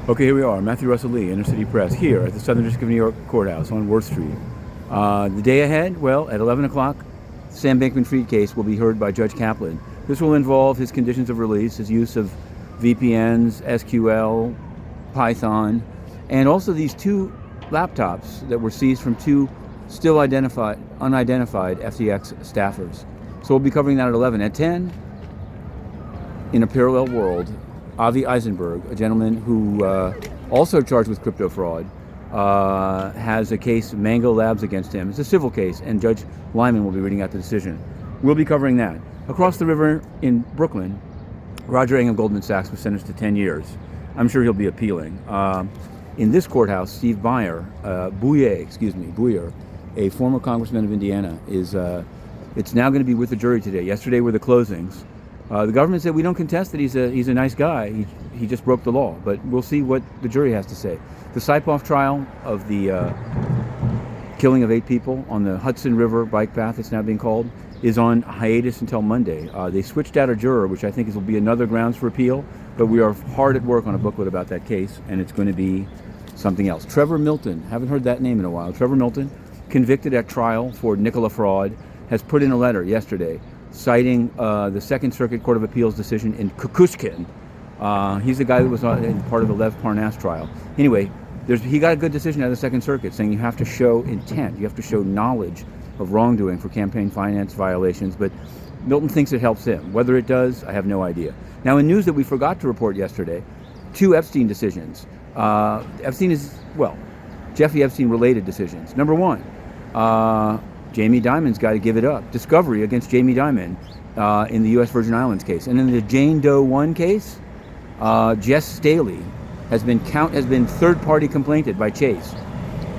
Okay, here we are, Matthew Russell Lee, Inner City Press, here at the Southern District of New York Courthouse on Worth Street. The day ahead, well, at 11 o'clock, Sam Bankman-Fried case will be heard by Judge Kaplan. This will involve his conditions of release, his use of VPNs, SQL, Python, and also these two laptops that were seized from two still unidentified FTX staffers. So we'll be covering that at 11. At 10, in a parallel world, Avi Eisenberg, a gentleman who also charged with crypto fraud, has a case, Mango Labs, against him. It's a civil case, and Judge Lyman will be reading out the decision. We'll be covering that. Across the river in Brooklyn, Roger Ng of Goldman Sachs was sentenced to 10 years. I'm sure he'll be appealing. In this courthouse, Steve Buyer, a former congressman of Indiana, it's now going to be with the jury today. Yesterday were the closings. The government said we don't contest that he's a nice guy. He just broke the law, but we'll see what the jury has to say. The Saipov trial of the killing of 8 people on the Hudson River bike path, it's now being called, is on hiatus until Monday. They switched out a juror, which I think will be another grounds for appeal, but we are hard at work on a booklet about that case, and it's going to be something else. Trevor Milton, haven't heard that name in a while. Trevor Milton, convicted at trial for Nikola fraud, has put in a letter yesterday citing the Second Circuit Court of Appeals decision in Kukushkin. He's the guy that was part of the Lev Parnas trial. Anyway, he got a good decision out of the Second Circuit saying you have to show intent, you have to show knowledge of wrongdoing for campaign finance violations, but Milton thinks it helps him. Whether it does, I have no idea. Now, in news that we forgot to report yesterday, 2 Epstein decisions. Jeffrey Epstein related decisions. Number 1, Jamie Dimon's got to give it up. Discovery against Jamie Dimon in the U.S. Virgin Islands case. And in the Jane Doe 1 case, Jess Staley has been third-party complainted by Chase.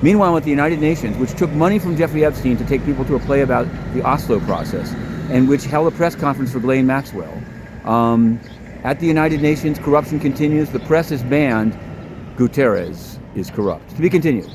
Meanwhile, at the United Nations, which took money from Jeffrey Epstein to take people to a play about the Oslo process, and which held a press conference for Ghislaine Maxwell, at the United Nations, corruption continues. The press is banned. Guterres is corrupt. To be continued.